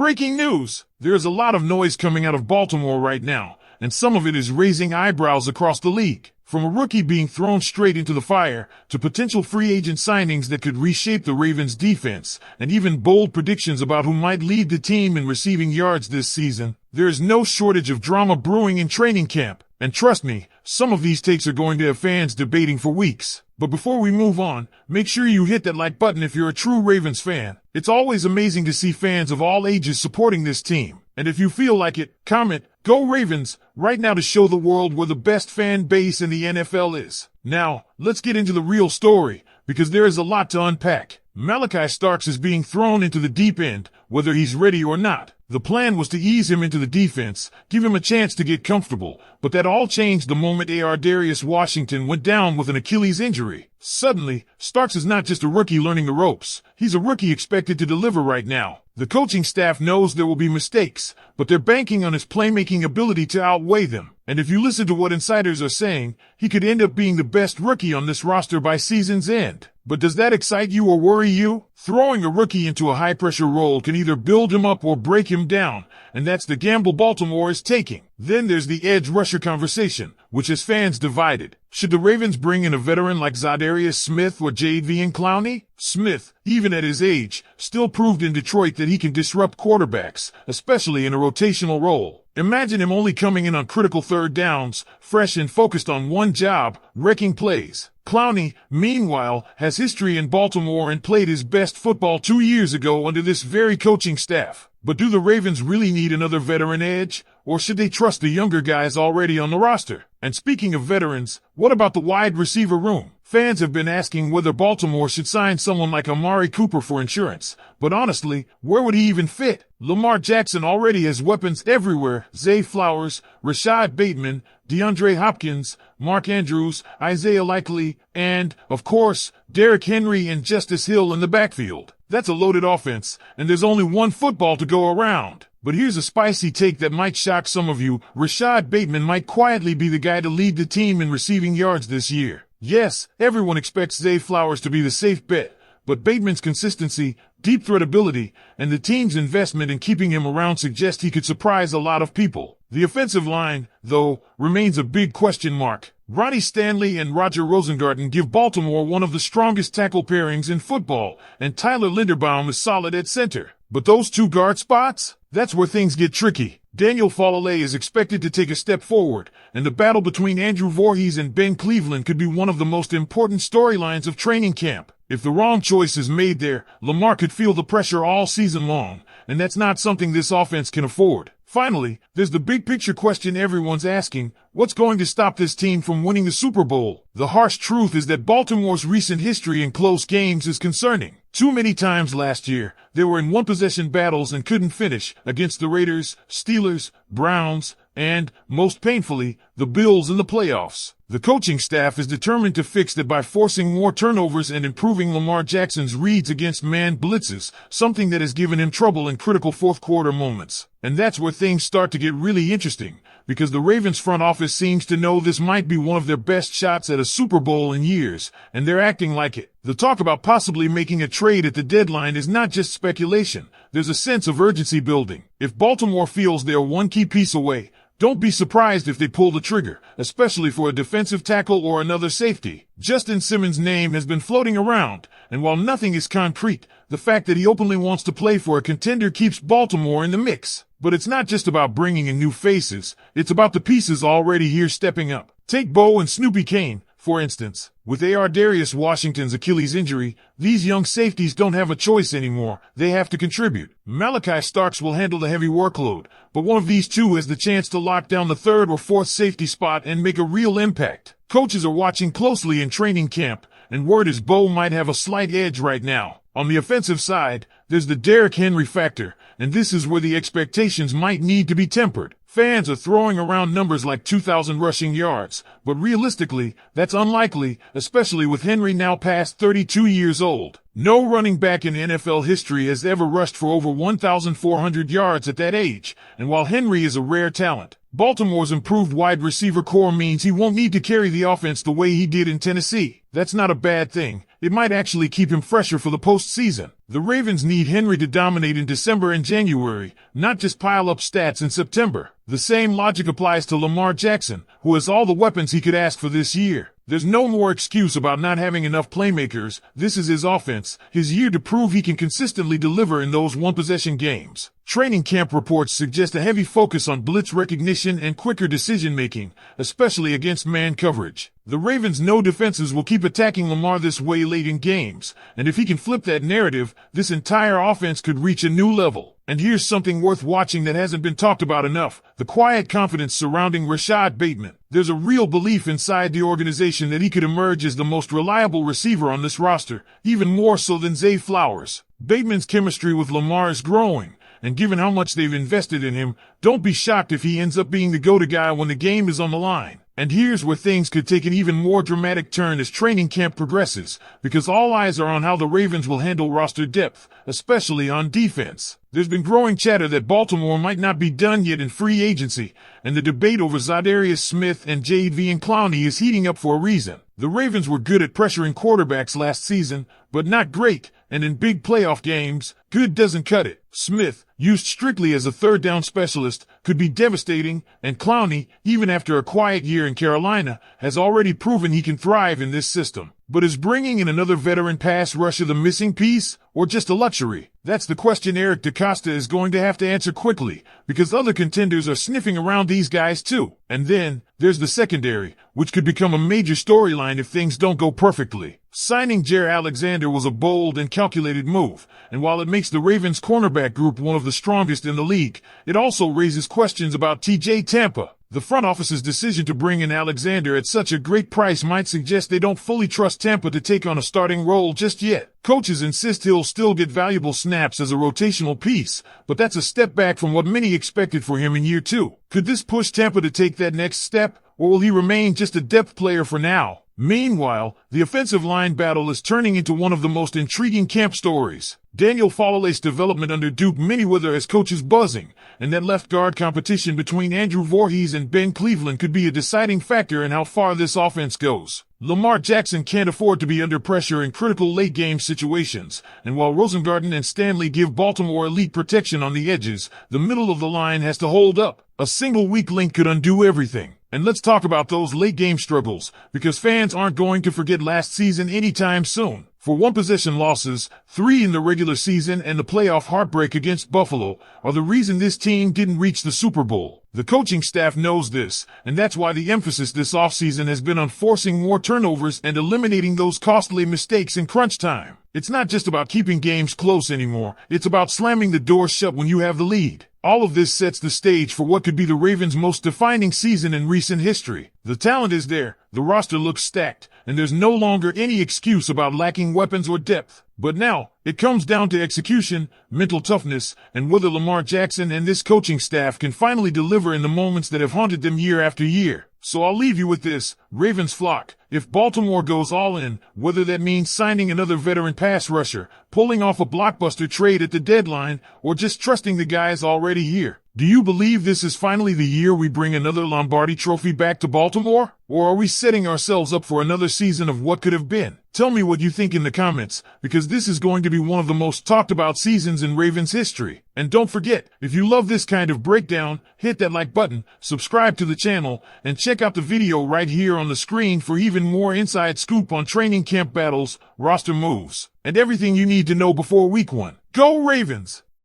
Breaking news! There is a lot of noise coming out of Baltimore right now, and some of it is raising eyebrows across the league. From a rookie being thrown straight into the fire, to potential free agent signings that could reshape the Ravens' defense, and even bold predictions about who might lead the team in receiving yards this season, there is no shortage of drama brewing in training camp. And trust me, some of these takes are going to have fans debating for weeks. But before we move on, make sure you hit that like button if you're a true Ravens fan. It's always amazing to see fans of all ages supporting this team. And if you feel like it, comment, "Go Ravens," right now to show the world where the best fan base in the NFL is. Now, let's get into the real story, because there is a lot to unpack. Malachi Starks is being thrown into the deep end, whether he's ready or not. The plan was to ease him into the defense, give him a chance to get comfortable, but that all changed the moment Darius Washington went down with an Achilles injury. Suddenly, Starks is not just a rookie learning the ropes, he's a rookie expected to deliver right now. The coaching staff knows there will be mistakes, but they're banking on his playmaking ability to outweigh them. And if you listen to what insiders are saying, he could end up being the best rookie on this roster by season's end. But does that excite you or worry you? Throwing a rookie into a high-pressure role can either build him up or break him down, and that's the gamble Baltimore is taking. Then there's the edge rusher conversation, which has fans divided. Should the Ravens bring in a veteran like Zadarius Smith or Jadeveon Clowney? Smith, even at his age, still proved in Detroit that he can disrupt quarterbacks, especially in a rotational role. Imagine him only coming in on critical third downs, fresh and focused on one job, wrecking plays. Clowney, meanwhile, has history in Baltimore and played his best football 2 years ago under this very coaching staff. But do the Ravens really need another veteran edge, or should they trust the younger guys already on the roster? And speaking of veterans, what about the wide receiver room? Fans have been asking whether Baltimore should sign someone like Amari Cooper for insurance, but honestly, where would he even fit? Lamar Jackson already has weapons everywhere: Zay Flowers, Rashad Bateman, DeAndre Hopkins, Mark Andrews, Isaiah Likely, and, of course, Derrick Henry and Justice Hill in the backfield. That's a loaded offense, and there's only one football to go around. But here's a spicy take that might shock some of you. Rashad Bateman might quietly be the guy to lead the team in receiving yards this year. Yes, everyone expects Zay Flowers to be the safe bet, but Bateman's consistency, deep threat ability, and the team's investment in keeping him around suggest he could surprise a lot of people. The offensive line, though, remains a big question mark. Ronnie Stanley and Roger Rosengarten give Baltimore one of the strongest tackle pairings in football, and Tyler Linderbaum is solid at center. But those two guard spots? That's where things get tricky. Daniel Falale is expected to take a step forward, and the battle between Andrew Voorhees and Ben Cleveland could be one of the most important storylines of training camp. If the wrong choice is made there, Lamar could feel the pressure all season long, and that's not something this offense can afford. Finally, there's the big picture question everyone's asking: what's going to stop this team from winning the Super Bowl? The harsh truth is that Baltimore's recent history in close games is concerning. Too many times last year, they were in one-possession battles and couldn't finish, against the Raiders, Steelers, Browns, and, most painfully, the Bills in the playoffs. The coaching staff is determined to fix that by forcing more turnovers and improving Lamar Jackson's reads against man blitzes, something that has given him trouble in critical fourth-quarter moments. And that's where things start to get really interesting, because the Ravens front office seems to know this might be one of their best shots at a Super Bowl in years, and they're acting like it. The talk about possibly making a trade at the deadline is not just speculation. There's a sense of urgency building. If Baltimore feels they're one key piece away, don't be surprised if they pull the trigger, especially for a defensive tackle or another safety. Justin Simmons' name has been floating around, and while nothing is concrete, the fact that he openly wants to play for a contender keeps Baltimore in the mix. But it's not just about bringing in new faces, it's about the pieces already here stepping up. Take Bo and Snoopy Kane, for instance. With Darius Washington's Achilles injury, these young safeties don't have a choice anymore. They have to contribute. Malachi Starks will handle the heavy workload, but one of these two has the chance to lock down the third or fourth safety spot and make a real impact. Coaches are watching closely in training camp, and word is Bo might have a slight edge right now. On the offensive side, there's the Derrick Henry factor, and this is where the expectations might need to be tempered. Fans are throwing around numbers like 2,000 rushing yards, but realistically, that's unlikely, especially with Henry now past 32 years old. No running back in NFL history has ever rushed for over 1,400 yards at that age, and while Henry is a rare talent, Baltimore's improved wide receiver core means he won't need to carry the offense the way he did in Tennessee. That's not a bad thing. it might actually keep him fresher for the postseason. The Ravens need Henry to dominate in December and January, not just pile up stats in September. The same logic applies to Lamar Jackson, who has all the weapons he could ask for this year. There's no more excuse about not having enough playmakers. This is his offense, his year to prove he can consistently deliver in those one-possession games. Training camp reports suggest a heavy focus on blitz recognition and quicker decision-making, especially against man coverage. The Ravens know defenses will keep attacking Lamar this way late in games, and if he can flip that narrative, this entire offense could reach a new level. And here's something worth watching that hasn't been talked about enough: the quiet confidence surrounding Rashad Bateman. There's a real belief inside the organization that he could emerge as the most reliable receiver on this roster, even more so than Zay Flowers. Bateman's chemistry with Lamar is growing, and given how much they've invested in him, don't be shocked if he ends up being the go-to guy when the game is on the line. And here's where things could take an even more dramatic turn as training camp progresses, because all eyes are on how the Ravens will handle roster depth, especially on defense. There's been growing chatter that Baltimore might not be done yet in free agency, and the debate over Zadarius Smith and Jadeveon Clowney is heating up for a reason. The Ravens were good at pressuring quarterbacks last season, but not great, and in big playoff games, good doesn't cut it. Smith, used strictly as a third-down specialist, could be devastating, and Clowney, even after a quiet year in Carolina, has already proven he can thrive in this system. But is bringing in another veteran pass rusher the missing piece, or just a luxury? That's the question Eric DeCosta is going to have to answer quickly, because other contenders are sniffing around these guys too. And then, there's the secondary, which could become a major storyline if things don't go perfectly. Signing Jaire Alexander was a bold and calculated move, and while it makes the Ravens cornerback group one of the strongest in the league, it also raises questions about TJ Tampa. The front office's decision to bring in Alexander at such a great price might suggest they don't fully trust Tampa to take on a starting role just yet. Coaches insist he'll still get valuable snaps as a rotational piece, but that's a step back from what many expected for him in year 2. Could this push Tampa to take that next step, or will he remain just a depth player for now? Meanwhile, the offensive line battle is turning into one of the most intriguing camp stories. Daniel Faalele's development under Duke Manyweather has coaches buzzing, and that left guard competition between Andrew Voorhees and Ben Cleveland could be a deciding factor in how far this offense goes. Lamar Jackson can't afford to be under pressure in critical late-game situations, and while Rosengarten and Stanley give Baltimore elite protection on the edges, the middle of the line has to hold up. A single weak link could undo everything. And let's talk about those late-game struggles, because fans aren't going to forget last season anytime soon. For one-possession losses, 3 in the regular season and the playoff heartbreak against Buffalo, are the reason this team didn't reach the Super Bowl. The coaching staff knows this, and that's why the emphasis this offseason has been on forcing more turnovers and eliminating those costly mistakes in crunch time. It's not just about keeping games close anymore, it's about slamming the door shut when you have the lead. All of this sets the stage for what could be the Ravens' most defining season in recent history. The talent is there, the roster looks stacked, and there's no longer any excuse about lacking weapons or depth. But now, it comes down to execution, mental toughness, and whether Lamar Jackson and this coaching staff can finally deliver in the moments that have haunted them year after year. So I'll leave you with this, Ravens flock. If Baltimore goes all in, whether that means signing another veteran pass rusher, pulling off a blockbuster trade at the deadline, or just trusting the guys already here, do you believe this is finally the year we bring another Lombardi trophy back to Baltimore? Or are we setting ourselves up for another season of what could have been? Tell me what you think in the comments, because this is going to be one of the most talked about seasons in Ravens history. And don't forget, if you love this kind of breakdown, hit that like button, subscribe to the channel, and check out the video right here on the screen for even more inside scoop on training camp battles, roster moves, and everything you need to know before week 1. Go Ravens!